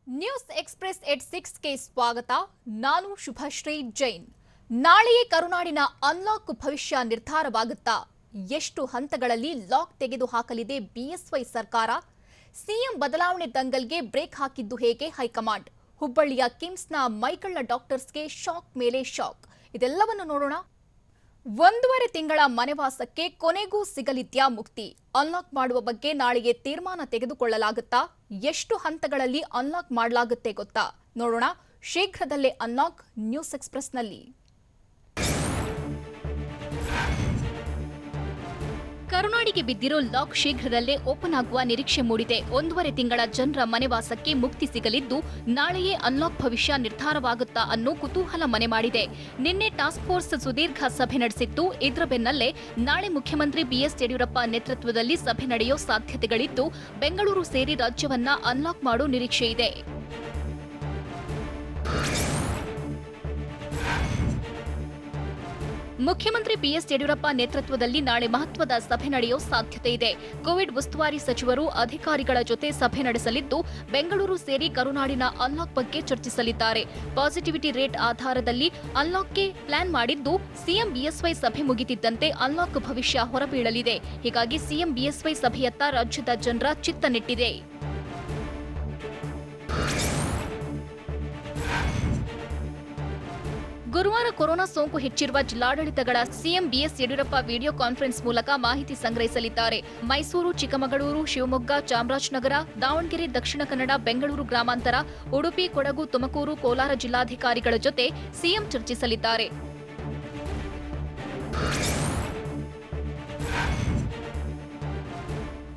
News express ಎಟ್ 6ಗೆ ಸ್ವಾಗತ. ನಾನು ಶುಭಶ್ರೀ ಜೈನ್. ನಾಳೆಯೇ ಕರುನಾಡಿನ ಅನ್ಲಾಕ್ ಭವಿಷ್ಯ ನಿರ್ಧಾರವಾಗುತ್ತಾ? ಎಷ್ಟು ಹಂತಗಳಲ್ಲಿ ಲಾಕ್ ತೆಗೆದುಹಾಕಲಿದೆ ಬಿಎಸ್ವೈ ಸರ್ಕಾರ? ಸಿಎಂ ಬದಲಾವಣೆ ದಂಗಲ್ಗೆ ಬ್ರೇಕ್ ಹಾಕಿದ್ದು ಹೇಗೆ ಹೈಕಮಾಂಡ್? ಹುಬ್ಬಳ್ಳಿಯ ಕಿಮ್ಸ್ನ ಮೈಕಳ್ಳ ಡಾಕ್ಟರ್ಸ್ಗೆ ಶಾಕ್ ಮೇಲೆ ಶಾಕ್. ಇದೆಲ್ಲವನ್ನು ನೋಡೋಣ. 1.5 ತಿಂಗಳ ಮನೆವಾಸಕ್ಕೆ ಕೊನೆಗೂ ಸಿಗಲಿದ್ಯಾ ಮುಕ್ತಿ? ಅನ್ಲಾಕ್ ಮಾಡುವ ಬಗ್ಗೆ ನಾಳೆಗೆ ತೀರ್ಮಾನ ತೆಗೆದುಕೊಳ್ಳಲಾಗುತ್ತಾ? ಎಷ್ಟು ಹಂತಗಳಲ್ಲಿ ಅನ್ಲಾಕ್ ಮಾಡಲಾಗುತ್ತೆ ಗೊತ್ತಾ? ನೋಡೋಣ ಶೀಘ್ರದಲ್ಲೇ ಅನ್ಲಾಕ್ ನ್ಯೂಸ್ ಎಕ್ಸ್‌ಪ್ರೆಸ್‌ನಲ್ಲಿ. ಕರುನಾಡಿಗೆ ಬಿದ್ದಿರೋ ಲಾಕ್ ಶೀಘ್ರದಲ್ಲೇ ಓಪನ್ ಆಗುವ ನಿರೀಕ್ಷೆ ಮೂಡಿದೆ. 1.5 ತಿಂಗಳ ಜನರ ಮನೆವಾಸಕ್ಕೆ ಮುಕ್ತಿ ಸಿಗಲಿದ್ದು ನಾಳೆಯೇ ಅನ್ಲಾಕ್ ಭವಿಷ್ಯ ನಿರ್ಧಾರವಾಗುತ್ತಾ ಅನ್ನೋ ಕುತೂಹಲ ಮನೆ ಮಾಡಿದೆ. ನಿನ್ನೆ ಟಾಸ್ಕ್ ಫೋರ್ಸ್ ಸುದೀರ್ಘ ಸಭೆ ನಡೆಸಿತ್ತು. ಇದರ ಬೆನ್ನಲ್ಲೇ ನಾಳೆ ಮುಖ್ಯಮಂತ್ರಿ ಬಿಎಸ್ ಯಡಿಯೂರಪ್ಪ ನೇತೃತ್ವದಲ್ಲಿ ಸಭೆ ನಡೆಯೋ ಸಾಧ್ಯತೆಗಳಿದ್ದು ಬೆಂಗಳೂರು ಸೇರಿ ರಾಜ್ಯವನ್ನ ಅನ್ಲಾಕ್ ಮಾಡೋ ನಿರೀಕ್ಷೆ ಇದೆ. ಮುಖ್ಯಮಂತ್ರಿ ಬಿಎಸ್ ಯಡಿಯೂರಪ್ಪ ನೇತೃತ್ವದಲ್ಲಿ ನಾಳೆ ಮಹತ್ವದ ಸಭೆ ನಡೆಯೋ ಸಾಧ್ಯತೆ ಇದೆ. ಕೋವಿಡ್ ಉಸ್ತುವಾರಿ ಸಚಿವರು ಅಧಿಕಾರಿಗಳ ಜೊತೆ ಸಭೆ ನಡೆಸಲಿದ್ದು ಬೆಂಗಳೂರು ಸೇರಿ ಕರುನಾಡಿನ ಅನ್ಲಾಕ್ ಬಗ್ಗೆ ಚರ್ಚಿಸಲಿದ್ದಾರೆ. ಪಾಸಿಟಿವಿಟಿ ರೇಟ್ ಆಧಾರದಲ್ಲಿ ಅನ್ಲಾಕ್ಗೆ ಪ್ಲಾನ್ ಮಾಡಿದ್ದು ಸಿಎಂ ಬಿಎಸ್ವೈ ಸಭೆ ಮುಗಿದಿದ್ದಂತೆ ಅನ್ಲಾಕ್ ಭವಿಷ್ಯ ಹೊರಬೀಳಲಿದೆ. ಹೀಗಾಗಿ ಸಿಎಂ ಬಿಎಸ್ವೈ ಸಭೆಯತ್ತ ರಾಜ್ಯದ ಜನರ ಚಿತ್ತ ನೆಟ್ಟಿದೆ. ಗುರುವಾರ ಕೊರೋನಾ ಸೋಂಕು ಹೆಚ್ಚಿರುವ ಜಿಲ್ಲಾಡಳಿತಗಳ CM BS Yediyurappa video conference ಮೂಲಕ ಮಾಹಿತಿ ಸಂಗ್ರಹಿಸಲಿದ್ದಾರೆ. ಮೈಸೂರು, ಚಿಕ್ಕಮಗಳೂರು, ಶಿವಮೊಗ್ಗ, ಚಾಮರಾಜನಗರ, ದಾವಣಗೆರೆ, ದಕ್ಷಿಣ ಕನ್ನಡ, ಬೆಂಗಳೂರು ಗ್ರಾಮಾಂತರ, ಉಡುಪಿ, ಕೊಡಗು, ತುಮಕೂರು, ಕೋಲಾರ ಜಿಲ್ಲಾಧಿಕಾರಿಗಳ ಜೊತೆ ಸಿಎಂ ಚರ್ಚಿಸಲಿದ್ದಾರೆ.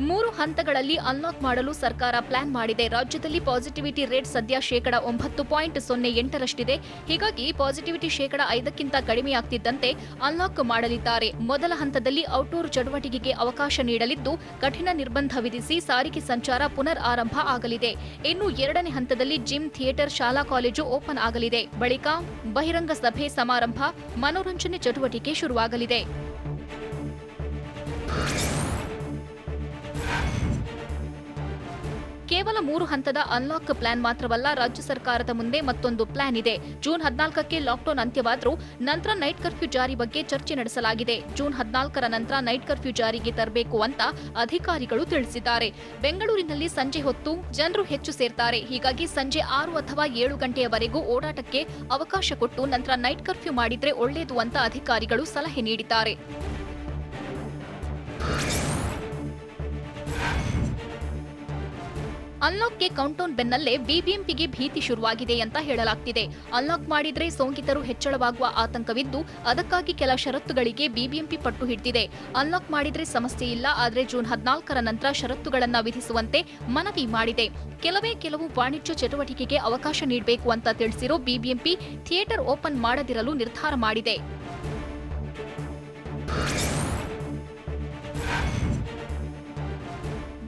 3 ಹಂತಗಳಲ್ಲಿ ಅನ್ಲಾಕ್ ಮಾಡಲು ಸರ್ಕಾರ ಪ್ಲಾನ್ ಮಾಡಿದೆ. ರಾಜ್ಯದಲ್ಲಿ ಪಾಸಿಟಿವಿಟಿ ರೇಟ್ ಸದ್ಯ 9.08ರಷ್ಟಿದೆ. ಹೀಗಾಗಿ ಪಾಸಿಟಿವಿಟಿ 5ಕ್ಕಿಂತ ಕಡಿಮೆಯಾಗ್ತಿದ್ದಂತೆ ಅನ್ಲಾಕ್ ಮಾಡಲಿದ್ದಾರೆ. ಮೊದಲ ಹಂತದಲ್ಲಿ ಔಟ್ಡೋರ್ ಚಟುವಟಿಕೆಗೆ ಅವಕಾಶ ನೀಡಲಿದ್ದು ಕಠಿಣ ನಿರ್ಬಂಧ ವಿಧಿಸಿ ಸಾರಿಗೆ ಸಂಚಾರ ಪುನರ್ ಆರಂಭ ಆಗಲಿದೆ. ಇನ್ನು 2ನೇ ಹಂತದಲ್ಲಿ ಜಿಮ್, ಥಿಯೇಟರ್, ಶಾಲಾ ಕಾಲೇಜು ಓಪನ್ ಆಗಲಿದೆ. ಬಳಿಕ ಬಹಿರಂಗ ಸಭೆ, ಸಮಾರಂಭ, ಮನೋರಂಜನೆ ಚಟುವಟಿಕೆ ಶುರುವಾಗಲಿದೆ. ಕೇವಲ 3 ಹಂತದ ಅನ್ಲಾಕ್ ಪ್ಲಾನ್ ಮಾತ್ರವಲ್ಲ, ರಾಜ್ಯ ಸರ್ಕಾರದ ಮುಂದೆ ಮತ್ತೊಂದು ಪ್ಲಾನ್ ಇದೆ. ಜೂನ್ 14ಕ್ಕೆ ಲಾಕ್ಡೌನ್ ಅಂತ್ಯವಾದರೂ ನಂತರ ನೈಟ್ ಕರ್ಫ್ಯೂ ಜಾರಿ ಬಗ್ಗೆ ಚರ್ಚೆ ನಡೆಸಲಾಗಿದೆ. ಜೂನ್ 14ರ ನಂತರ ನೈಟ್ ಕರ್ಫ್ಯೂ ಜಾರಿಗೆ ತರಬೇಕು ಅಂತ ಅಧಿಕಾರಿಗಳು ತಿಳಿಸಿದ್ದಾರೆ. ಬೆಂಗಳೂರಿನಲ್ಲಿ ಸಂಜೆ ಹೊತ್ತು ಜನರು ಹೆಚ್ಚು ಸೇರ್ತಾರೆ. ಹೀಗಾಗಿ ಸಂಜೆ 6 ಅಥವಾ 7 ಗಂಟೆಯವರೆಗೂ ಓಡಾಟಕ್ಕೆ ಅವಕಾಶ ಕೊಟ್ಟು ನಂತರ ನೈಟ್ ಕರ್ಫ್ಯೂ ಮಾಡಿದ್ರೆ ಒಳ್ಳೆಯದು ಅಂತ ಅಧಿಕಾರಿಗಳು ಸಲಹೆ ನೀಡಿದ್ದಾರೆ. ಅನ್ಲಾಕ್ಗೆ ಕೌಂಟೌನ್ ಬೆನ್ನಲ್ಲೇ ಬಿಬಿಎಂಪಿಗೆ ಭೀತಿ ಶುರುವಾಗಿದೆ ಅಂತ ಹೇಳಲಾಗ್ತಿದೆ. ಅನ್ಲಾಕ್ ಮಾಡಿದ್ರೆ ಸೋಂಕಿತರು ಹೆಚ್ಚಳವಾಗುವ ಆತಂಕವಿದ್ದು ಅದಕ್ಕಾಗಿ ಕೆಲ ಷರತ್ತುಗಳಿಗೆ ಬಿಬಿಎಂಪಿ ಪಟ್ಟು ಹಿಡಿದಿದೆ. ಅನ್ಲಾಕ್ ಮಾಡಿದ್ರೆ ಸಮಸ್ಯೆ ಇಲ್ಲ, ಆದರೆ ಜೂನ್ 14ರ ನಂತರ ಷರತ್ತುಗಳನ್ನು ವಿಧಿಸುವಂತೆ ಮನವಿ ಮಾಡಿದೆ. ಕೆಲವು ವಾಣಿಜ್ಯ ಚಟುವಟಿಕೆಗೆ ಅವಕಾಶ ನೀಡಬೇಕು ಅಂತ ತಿಳಿಸಿರೋ ಬಿಬಿಎಂಪಿ ಥಿಯೇಟರ್ ಓಪನ್ ಮಾಡದಿರಲು ನಿರ್ಧಾರ ಮಾಡಿದೆ.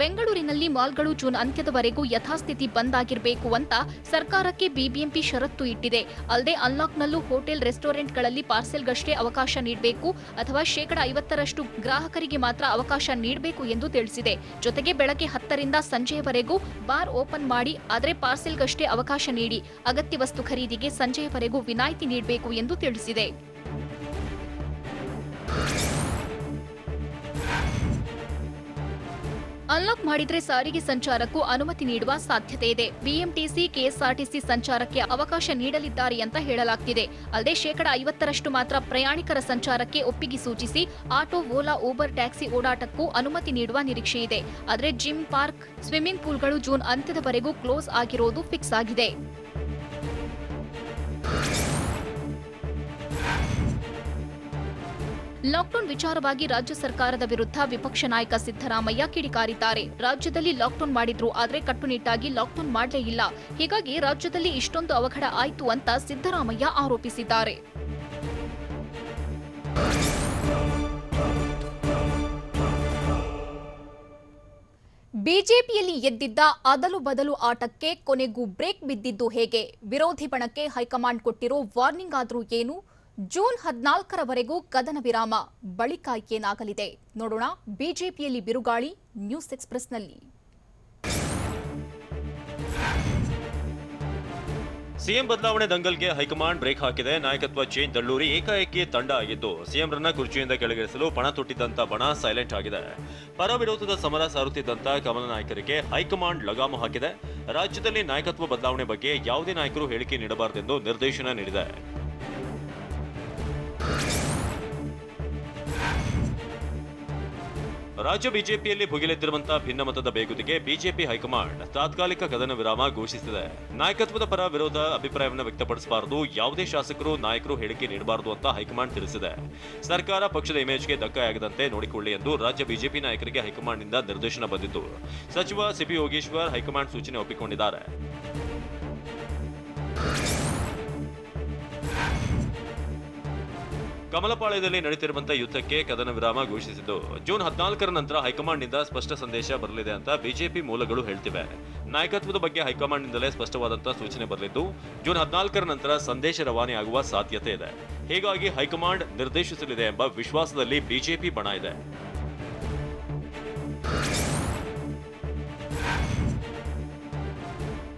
ಬೆಂಗಳೂರಿನಲ್ಲಿ ಮಾಲ್ಗಳು ಜೂನ್ ಅಂತ್ಯದವರೆಗೂ ಯಥಾಸ್ಥಿತಿ ಬಂದ್ ಆಗಿರಬೇಕು ಅಂತ ಸರ್ಕಾರಕ್ಕೆ ಬಿಬಿಎಂಪಿ ಷರತ್ತು ಇಟ್ಟಿದೆ. ಅಲ್ಲದೆ ಅನ್ಲಾಕ್ನಲ್ಲೂ ಹೋಟೆಲ್, ರೆಸ್ಟೋರೆಂಟ್ಗಳಲ್ಲಿ ಪಾರ್ಸೆಲ್ಗಷ್ಟೇ ಅವಕಾಶ ನೀಡಬೇಕು ಅಥವಾ 50% ಗ್ರಾಹಕರಿಗೆ ಮಾತ್ರ ಅವಕಾಶ ನೀಡಬೇಕು ಎಂದು ತಿಳಿಸಿದೆ. ಜೊತೆಗೆ ಬೆಳಗ್ಗೆ 10ರಿಂದ ಸಂಜೆಯವರೆಗೂ ಬಾರ್ ಓಪನ್ ಮಾಡಿ, ಆದರೆ ಪಾರ್ಸೆಲ್ಗಷ್ಟೇ ಅವಕಾಶ ನೀಡಿ, ಅಗತ್ಯ ವಸ್ತು ಖರೀದಿಗೆ ಸಂಜೆಯವರೆಗೂ ವಿನಾಯಿತಿ ನೀಡಬೇಕು ಎಂದು ತಿಳಿಸಿದೆ. ಅನ್ಲಾಕ್ ಮಾಡಿದ್ರೆ ಸಾರಿಗೆ ಸಂಚಾರಕ್ಕೂ ಅನುಮತಿ ನೀಡುವ ಸಾಧ್ಯತೆ ಇದೆ. ಬಿಎಂಟಿಸಿ, ಕೆಎಸ್ಆರ್ಟಿಸಿ ಸಂಚಾರಕ್ಕೆ ಅವಕಾಶ ನೀಡಲಿದ್ದಾರೆ ಅಂತ ಹೇಳಲಾಗ್ತಿದೆ. ಅಲ್ಲದೆ 50% ಮಾತ್ರ ಪ್ರಯಾಣಿಕರ ಸಂಚಾರಕ್ಕೆ ಒಪ್ಪಿಗೆ ಸೂಚಿಸಿ ಆಟೋ, ಓಲಾ, ಊಬರ್, ಟ್ಯಾಕ್ಸಿ ಓಡಾಟಕ್ಕೂ ಅನುಮತಿ ನೀಡುವ ನಿರೀಕ್ಷೆ ಇದೆ. ಆದರೆ ಜಿಮ್, ಪಾರ್ಕ್, ಸ್ವಿಮ್ಮಿಂಗ್ ಪೂಲ್ಗಳು ಜೂನ್ ಅಂತ್ಯದವರೆಗೂ ಕ್ಲೋಸ್ ಆಗಿರೋದು ಫಿಕ್ಸ್ ಆಗಿದೆ. ಲಾಕ್ಡೌನ್ ವಿಚಾರವಾಗಿ ರಾಜ್ಯ ಸರ್ಕಾರದ ವಿರುದ್ಧ ವಿಪಕ್ಷ ನಾಯಕ ಸಿದ್ದರಾಮಯ್ಯ ಕಿಡಿಕಾರಿದ್ದಾರೆ. ರಾಜ್ಯದಲ್ಲಿ ಲಾಕ್ಡೌನ್ ಮಾಡಿದ್ರು, ಆದರೆ ಕಟ್ಟುನಿಟ್ಟಾಗಿ ಲಾಕ್ಡೌನ್ ಮಾಡಲೇ ಇಲ್ಲ. ಹೀಗಾಗಿ ರಾಜ್ಯದಲ್ಲಿ ಇಷ್ಟೊಂದು ಅವಘಡ ಆಯಿತು ಅಂತ ಸಿದ್ದರಾಮಯ್ಯ ಆರೋಪಿಸಿದ್ದಾರೆ. ಬಿಜೆಪಿಯಲ್ಲಿ ಎದ್ದಿದ್ದ ಅದಲು ಬದಲು ಆಟಕ್ಕೆ ಕೊನೆಗೂ ಬ್ರೇಕ್ ಬಿದ್ದಿದ್ದು ಹೇಗೆ? ವಿರೋಧಿ ಬಣಕ್ಕೆ ಹೈಕಮಾಂಡ್ ಕೊಟ್ಟಿರೋ ವಾರ್ನಿಂಗ್ ಆದ್ರೂ ಏನು? ಜೂನ್ 14ರವರೆಗೂ ಕದನ ವಿರಾಮ, ಬಳಿಕ ಏನಾಗಲಿದೆ ನೋಡೋಣ. ಬಿಜೆಪಿಯಲ್ಲಿ ಬಿರುಗಾಳಿ, ನ್ಯೂಸ್ ಎಕ್ಸ್‌ಪ್ರೆಸ್‌ನಲ್ಲಿ. ಸಿಎಂ ಬದಲಾವಣೆ ದಂಗಲ್ಗೆ ಹೈಕಮಾಂಡ್ ಬ್ರೇಕ್ ಹಾಕಿದೆ. ನಾಯಕತ್ವ ಚೇಂಜ್ ದಳ್ಳೂರಿ ಏಕಾಏಕಿ ತಂಡ ಆಗಿದ್ದು ಸಿಎಂರನ್ನ ಕುರ್ಚಿಯಿಂದ ಕೆಳಗಿಳಿಸಲು ಪಣ ತೊಟ್ಟಿದ್ದಂತ ಬಣ ಸೈಲೆಂಟ್ ಆಗಿದೆ. ಪರ ವಿರೋಧದ ಸಮರ ಸಾರುತ್ತಿದ್ದಂತ ಕಮಲ ನಾಯಕರಿಗೆ ಹೈಕಮಾಂಡ್ ಲಗಾಮು ಹಾಕಿದೆ. ರಾಜ್ಯದಲ್ಲಿ ನಾಯಕತ್ವ ಬದಲಾವಣೆ ಬಗ್ಗೆ ಯಾವುದೇ ನಾಯಕರು ಹೇಳಿಕೆ ನೀಡಬಾರದೆಂದು ನಿರ್ದೇಶನ ನೀಡಿದೆ. ರಾಜ್ಯ ಬಿಜೆಪಿಯಲ್ಲಿ ಭುಗಿಲೆದ್ದಿರುವಂತಹ ಭಿನ್ನಮತದ ಬೇಗುದಿಗೆ ಬಿಜೆಪಿ ಹೈಕಮಾಂಡ್ ತಾತ್ಕಾಲಿಕ ಕದನ ವಿರಾಮ ಘೋಷಿಸಿದೆ. ನಾಯಕತ್ವದ ಪರ ವಿರೋಧ ಅಭಿಪ್ರಾಯವನ್ನು ವ್ಯಕ್ತಪಡಿಸಬಾರದು, ಯಾವುದೇ ಶಾಸಕರು ನಾಯಕರು ಹೇಳಿಕೆ ನೀಡಬಾರದು ಅಂತ ಹೈಕಮಾಂಡ್ ತಿಳಿಸಿದೆ. ಸರ್ಕಾರ ಪಕ್ಷದ ಇಮೇಜ್ಗೆ ಧಕ್ಕೆಯಾಗದಂತೆ ನೋಡಿಕೊಳ್ಳಿ ಎಂದು ರಾಜ್ಯ ಬಿಜೆಪಿ ನಾಯಕರಿಗೆ ಹೈಕಮಾಂಡ್ನಿಂದ ನಿರ್ದೇಶನ ಬಂದಿದ್ದು ಸಚಿವ ಸಿಪಿ ಯೋಗೇಶ್ವರ್ ಹೈಕಮಾಂಡ್ ಸೂಚನೆ ಒಪ್ಪಿಕೊಂಡಿದ್ದಾರೆ. ಕಮಲಪಾಳ್ಯದಲ್ಲಿ ನಡೆಯುತ್ತಿರುವಂತಹ ಯುದ್ಧಕ್ಕೆ ಕದನ ವಿರಾಮ ಘೋಷಿಸಿದ್ದು ಜೂನ್ 14ರ ನಂತರ ಹೈಕಮಾಂಡ್ನಿಂದ ಸ್ಪಷ್ಟ ಸಂದೇಶ ಬರಲಿದೆ ಅಂತ ಬಿಜೆಪಿ ಮೂಲಗಳು ಹೇಳ್ತಿವೆ. ನಾಯಕತ್ವದ ಬಗ್ಗೆ ಹೈಕಮಾಂಡ್ನಿಂದಲೇ ಸ್ಪಷ್ಟವಾದಂತಹ ಸೂಚನೆ ಬರಲಿದ್ದು ಜೂನ್ 14ರ ನಂತರ ಸಂದೇಶ ರವಾನೆಯಾಗುವ ಸಾಧ್ಯತೆ ಇದೆ. ಹೀಗಾಗಿ ಹೈಕಮಾಂಡ್ ನಿರ್ದೇಶಿಸಲಿದೆ ಎಂಬ ವಿಶ್ವಾಸದಲ್ಲಿ ಬಿಜೆಪಿ ಬಣ ಇದೆ.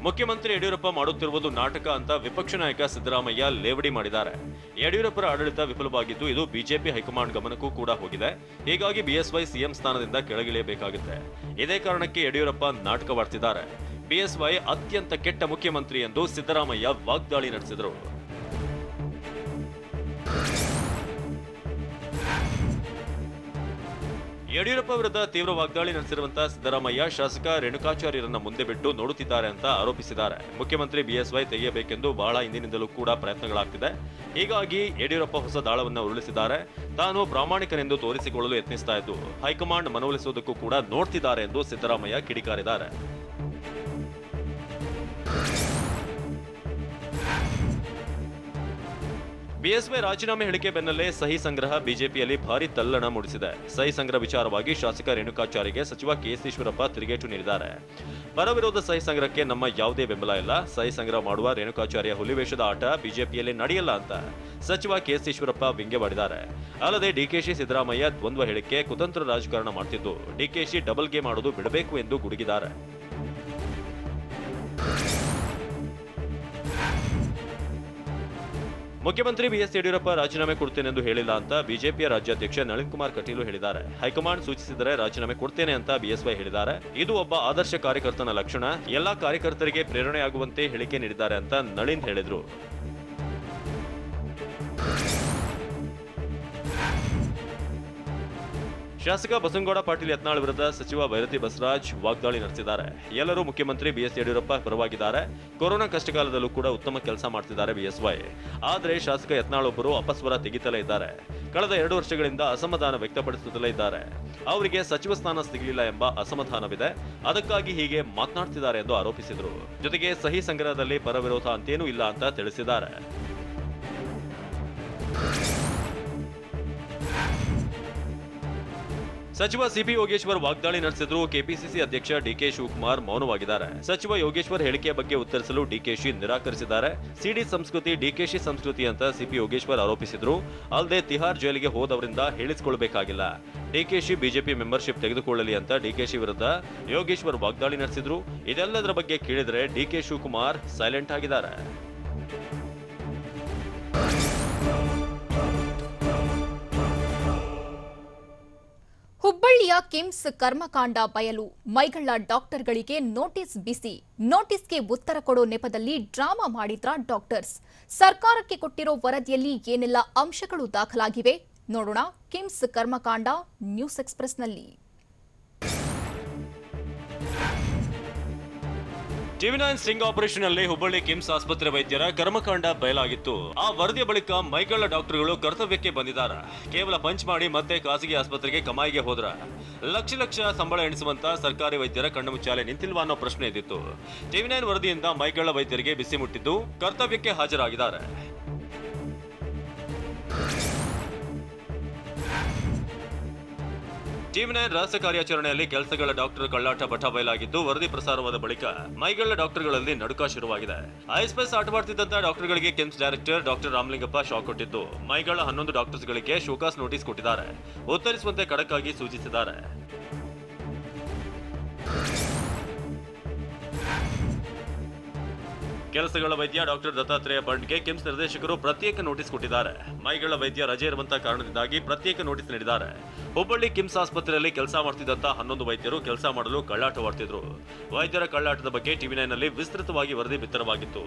ಮುಖ್ಯಮಂತ್ರಿ ಯಡಿಯೂರಪ್ಪ ಮಾಡುತ್ತಿರುವುದು ನಾಟಕ ಅಂತ ವಿಪಕ್ಷ ನಾಯಕ ಸಿದ್ದರಾಮಯ್ಯ ಲೇವಡಿ ಮಾಡಿದ್ದಾರೆ. ಯಡಿಯೂರಪ್ಪರ ಆಡಳಿತ ವಿಫಲವಾಗಿದ್ದು ಇದು ಬಿಜೆಪಿ ಹೈಕಮಾಂಡ್ ಗಮನಕ್ಕೂ ಕೂಡ ಹೋಗಿದೆ. ಹೀಗಾಗಿ ಬಿಎಸ್ವೈ ಸಿಎಂ ಸ್ಥಾನದಿಂದ ಕೆಳಗಿಳಿಯಬೇಕಾಗುತ್ತೆ. ಇದೇ ಕಾರಣಕ್ಕೆ ಯಡಿಯೂರಪ್ಪ ನಾಟಕವಾಡ್ತಿದ್ದಾರೆ. ಬಿಎಸ್ವೈ ಅತ್ಯಂತ ಕೆಟ್ಟ ಮುಖ್ಯಮಂತ್ರಿ ಎಂದು ಸಿದ್ದರಾಮಯ್ಯ ವಾಗ್ದಾಳಿ ನಡೆಸಿದರು. ಯಡಿಯೂರಪ್ಪ ವಿರುದ್ಧ ತೀವ್ರ ವಾಗ್ದಾಳಿ ನಡೆಸಿರುವಂತಹ ಸಿದ್ದರಾಮಯ್ಯ ಶಾಸಕ ರೇಣುಕಾಚಾರ್ಯರನ್ನ ಮುಂದೆ ಬಿಟ್ಟು ನೋಡುತ್ತಿದ್ದಾರೆ ಅಂತ ಆರೋಪಿಸಿದ್ದಾರೆ. ಮುಖ್ಯಮಂತ್ರಿ ಬಿಎಸ್ವೈ ತೆಗೆಯಬೇಕೆಂದು ಬಹಳ ಹಿಂದಿನಿಂದಲೂ ಕೂಡ ಪ್ರಯತ್ನಗಳಾಗ್ತಿದೆ. ಹೀಗಾಗಿ ಯಡಿಯೂರಪ್ಪ ಹೊಸ ದಾಳವನ್ನ ಉರುಳಿಸಿದ್ದಾರೆ. ತಾನು ಪ್ರಾಮಾಣಿಕನೆಂದು ತೋರಿಸಿಕೊಳ್ಳಲು ಯತ್ನಿಸ್ತಾ ಇದ್ದು ಹೈಕಮಾಂಡ್ ಮನವೊಲಿಸುವುದಕ್ಕೂ ಕೂಡ ನೋಡ್ತಿದ್ದಾರೆ ಎಂದು ಸಿದ್ದರಾಮಯ್ಯ ಕಿಡಿಕಾರಿದ್ದಾರೆ. ಬಿಎಸ್ವೈ ರಾಜೀನಾಮೆ ಹೇಳಿಕೆ ಬೆನ್ನಲ್ಲೇ ಸಹಿ ಸಂಗ್ರಹ ಬಿಜೆಪಿಯಲ್ಲಿ ಭಾರಿ ತಲ್ಲಣ ಮೂಡಿಸಿದೆ. ಸಹಿ ಸಂಗ್ರಹ ವಿಚಾರವಾಗಿ ಶಾಸಕ ರೇಣುಕಾಚಾರ್ಯಗೆ ಸಚಿವ ಕೆಎಸ್ ಈಶ್ವರಪ್ಪ ತಿರುಗೇಟು ನೀಡಿದ್ದಾರೆ. ಪರ ವಿರೋಧ ಸಹಿ ಸಂಗ್ರಹಕ್ಕೆ ನಮ್ಮ ಯಾವುದೇ ಬೆಂಬಲ ಇಲ್ಲ. ಸಹಿ ಸಂಗ್ರಹ ಮಾಡುವ ರೇಣುಕಾಚಾರ್ಯ ಹುಲಿವೇಷದ ಆಟ ಬಿಜೆಪಿಯಲ್ಲಿ ನಡೆಯಲ್ಲ ಅಂತ ಸಚಿವ ಕೆಎಸ್ ಈಶ್ವರಪ್ಪ ವ್ಯಂಗ್ಯವಾಡಿದ್ದಾರೆ. ಅಲ್ಲದೆ ಡಿಕೆಶಿ ಸಿದ್ದರಾಮಯ್ಯ ದ್ವಂದ್ವ ಹೇಳಿಕೆ ಕುತಂತ್ರ ರಾಜಕಾರಣ ಮಾಡ್ತಿದ್ದು ಡಿಕೆಶಿ ಡಬಲ್ ಗೇಮ್ ಆಡೋದು ಬಿಡಬೇಕು ಎಂದು ಗುಡುಗಿದ್ದಾರೆ. ಮುಖ್ಯಮಂತ್ರಿ ಬಿಎಸ್ ಯಡಿಯೂರಪ್ಪ ರಾಜೀನಾಮೆ ಕೊಡ್ತೇನೆಂದು ಹೇಳಿಲ್ಲ ಅಂತ ಬಿಜೆಪಿಯ ರಾಜ್ಯಾಧ್ಯಕ್ಷ ನಳಿನ್ ಕುಮಾರ್ ಕಟೀಲು ಹೇಳಿದ್ದಾರೆ. ಹೈಕಮಾಂಡ್ ಸೂಚಿಸಿದರೆ ರಾಜೀನಾಮೆ ಕೊಡ್ತೇನೆ ಅಂತ ಬಿಎಸ್ವೈ ಹೇಳಿದ್ದಾರೆ. ಇದು ಒಬ್ಬ ಆದರ್ಶ ಕಾರ್ಯಕರ್ತನ ಲಕ್ಷಣ. ಎಲ್ಲಾ ಕಾರ್ಯಕರ್ತರಿಗೆ ಪ್ರೇರಣೆಯಾಗುವಂತೆ ಹೇಳಿಕೆ ನೀಡಿದ್ದಾರೆ ಅಂತ ನಳಿನ್ ಹೇಳಿದ್ರು. ಶಾಸಕ ಬಸನಗೌಡ ಪಾಟೀಲ್ ಯತ್ನಾಳ್ ವಿರುದ್ಧ ಸಚಿವ ಭೈರತಿ ಬಸವರಾಜ್ ವಾಗ್ದಾಳಿ ನಡೆಸಿದ್ದಾರೆ. ಎಲ್ಲರೂ ಮುಖ್ಯಮಂತ್ರಿ ಬಿಎಸ್ ಯಡಿಯೂರಪ್ಪ ಪರವಾಗಿದ್ದಾರೆ. ಕೊರೋನಾ ಕಷ್ಟಕಾಲದಲ್ಲೂ ಕೂಡ ಉತ್ತಮ ಕೆಲಸ ಮಾಡ್ತಿದ್ದಾರೆ ಬಿಎಸ್ವೈ. ಆದರೆ ಶಾಸಕ ಯತ್ನಾಳ್ ಒಬ್ಬರು ಅಪಸ್ವರ ತೆಗಿತಲೇ ಇದ್ದಾರೆ. ಕಳೆದ 2 ವರ್ಷಗಳಿಂದ ಅಸಮಾಧಾನ ವ್ಯಕ್ತಪಡಿಸುತ್ತಲೇ ಇದ್ದಾರೆ. ಅವರಿಗೆ ಸಚಿವ ಸ್ಥಾನ ಸಿಗಲಿಲ್ಲ ಎಂಬ ಅಸಮಾಧಾನವಿದೆ. ಅದಕ್ಕಾಗಿ ಹೀಗೆ ಮಾತನಾಡ್ತಿದ್ದಾರೆ ಎಂದು ಆರೋಪಿಸಿದರು. ಜೊತೆಗೆ ಸಹಿ ಸಂಗ್ರಹದಲ್ಲಿ ಪರ ವಿರೋಧ ಅಂತೇನೂ ಇಲ್ಲ ಅಂತ ತಿಳಿಸಿದ್ದಾರೆ. ಸಚಿವ ಸಿಪಿ ಯೋಗೇಶ್ವರ್ ವಾಗ್ದಾಳಿ ನಡೆಸಿದ್ರು. ಕೆಪಿಸಿಸಿ ಅಧ್ಯಕ್ಷ ಡಿಕೆ ಶಿವಕುಮಾರ್ ಮೌನವಾಗಿದ್ದಾರೆ. ಸಚಿವ ಯೋಗೇಶ್ವರ್ ಹೇಳಿಕೆಯ ಬಗ್ಗೆ ಉತ್ತರಿಸಲು ಡಿಕೆಶಿ ನಿರಾಕರಿಸಿದ್ದಾರೆ. ಸಿಡಿ ಸಂಸ್ಕೃತಿ ಡಿಕೆಶಿ ಸಂಸ್ಕೃತಿ ಅಂತ ಸಿಪಿ ಯೋಗೇಶ್ವರ್ ಆರೋಪಿಸಿದ್ರು. ಅಲ್ಲದೆ ತಿಹಾರ್ ಜೈಲಿಗೆ ಹೋದವರಿಂದ ಹೇಳಿಸಿಕೊಳ್ಳಬೇಕಾಗಿಲ್ಲ. ಡಿಕೆಶಿ ಬಿಜೆಪಿ ಮೆಂಬರ್ಶಿಪ್ ತೆಗೆದುಕೊಳ್ಳಲಿ ಅಂತ ಡಿಕೆಶಿ ವಿರುದ್ಧ ಯೋಗೇಶ್ವರ್ ವಾಗ್ದಾಳಿ ನಡೆಸಿದ್ರು. ಇದೆಲ್ಲದರ ಬಗ್ಗೆ ಕೇಳಿದರೆ ಡಿಕೆ ಶಿವಕುಮಾರ್ ಸೈಲೆಂಟ್ ಆಗಿದ್ದಾರೆ. ಹುಬ್ಬಳ್ಳಿಯ ಕಿಮ್ಸ್ ಕರ್ಮಕಾಂಡ ಬಯಲು, ಮೈಗಳ್ಳ ಡಾಕ್ಟರ್ಗಳಿಗೆ ನೋಟಿಸ್ ಬಿಸಿ. ನೋಟಿಸ್ಗೆ ಉತ್ತರ ಕೊಡೋ ನೆಪದಲ್ಲಿ ಡ್ರಾಮಾ ಮಾಡಿದ್ರ ಡಾಕ್ಟರ್ಸ್. ಸರ್ಕಾರಕ್ಕೆ ಕೊಟ್ಟಿರೋ ವರದಿಯಲ್ಲಿ ಏನೆಲ್ಲ ಅಂಶಗಳು ದಾಖಲಾಗಿವೆ ನೋಡೋಣ. ಕಿಮ್ಸ್ ಕರ್ಮಕಾಂಡ ನ್ಯೂಸ್ ಎಕ್ಸ್‌ಪ್ರೆಸ್‌ನಲ್ಲಿ. ಟಿವಿ9 ಸ್ಟಿಂಗ್ ಆಪರೇಷನ್ ನಲ್ಲಿ ಹುಬ್ಬಳ್ಳಿ ಕಿಮ್ಸ್ ಆಸ್ಪತ್ರೆ ವೈದ್ಯರ ಕರ್ಮಕಾಂಡ ಬಯಲಾಗಿತ್ತು. ಆ ವರದಿಯ ಬಳಿಕ ಮೈಗಳ್ಳ ಡಾಕ್ಟರ್ಗಳು ಕರ್ತವ್ಯಕ್ಕೆ ಬಂದಿದ್ದಾರೆ. ಕೇವಲ ಪಂಚ್ ಮಾಡಿ ಮತ್ತೆ ಖಾಸಗಿ ಆಸ್ಪತ್ರೆಗೆ ಕಮಾಯಿಗೆ ಹೋದ್ರ. ಲಕ್ಷ ಸಂಬಳ ಎಣಿಸುವಂತ ಸರ್ಕಾರಿ ವೈದ್ಯರ ಕಣ್ಣು ಮುಚ್ಚಾಲೆ ನಿಂತಿಲ್ವಾ ಅನ್ನೋ ಪ್ರಶ್ನೆ ಇದ್ದಿತ್ತು. ಟಿವಿ9 ವರದಿಯಿಂದ ಮೈಗಳ್ಳ ವೈದ್ಯರಿಗೆ ಬಿಸಿ ಮುಟ್ಟಿದ್ದು ಕರ್ತವ್ಯಕ್ಕೆ ಹಾಜರಾಗಿದ್ದಾರೆ. ಟಿವಿ9 ರಹಸ್ಯ ಕಾರ್ಯಾಚರಣೆಯಲ್ಲಿ ಕೆಲಸಗಳ ಡಾಕ್ಟರ್ ಕಳ್ಳಾಟ ಬಟ ಬಯಲಾಗಿದ್ದು ವರದಿ ಪ್ರಸಾರವಾದ ಬಳಿಕ ಮೈಗಳ್ಳ ಡಾಕ್ಟರ್ಗಳಲ್ಲಿ ನಡುಕ ಶುರುವಾಗಿದೆ. ಐಸ್ಪೈಸ್ ಆಟವಾಡ್ತಿದ್ದಂತ ಡಾಕ್ಟರ್ಗಳಿಗೆ KIMS director doctor Ramalingappa shock ಕೊಟ್ಟಿದ್ದು ಮೈಗಳ್ಳ 11 ಡಾಕ್ಟರ್ಸ್ಗಳಿಗೆ ಶೋಕಾಸ್ ನೋಟಿಸ್ ಕೊಟ್ಟಿದ್ದಾರೆ. ಉತ್ತರಿಸುವಂತೆ ಖಡಕ್ ಆಗಿ ಸೂಚಿಸಿದ್ದಾರೆ. ಕೆಲಸಗಳ ವೈದ್ಯ ಡಾಕ್ಟರ್ ದತ್ತಾತ್ರೇಯ ಬಂಡ್ಗೆ ಕಿಮ್ಸ್ ನಿರ್ದೇಶಕರು ಪ್ರತ್ಯೇಕ ನೋಟಿಸ್ ಕೊಟ್ಟಿದ್ದಾರೆ. ಮೈಗಳ್ಳ ವೈದ್ಯ ರಜೆ ಇರುವಂತಹ ಕಾರಣದಿಂದಾಗಿ ಪ್ರತ್ಯೇಕ ನೋಟಿಸ್ ನೀಡಿದ್ದಾರೆ. ಹುಬ್ಬಳ್ಳಿ ಕಿಮ್ಸ್ ಆಸ್ಪತ್ರೆಯಲ್ಲಿ ಕೆಲಸ ಮಾಡ್ತಿದ್ದಂತ 11 ವೈದ್ಯರು ಕೆಲಸ ಮಾಡಲು ಕಳ್ಳಾಟವಾಡ್ತಿದ್ರು. ವೈದ್ಯರ ಕಳ್ಳಾಟದ ಬಗ್ಗೆ ಟಿವಿ9 ನಲ್ಲಿ ವಿಸ್ತೃತವಾಗಿ ವರದಿ ಬಿತ್ತರವಾಗಿತ್ತು.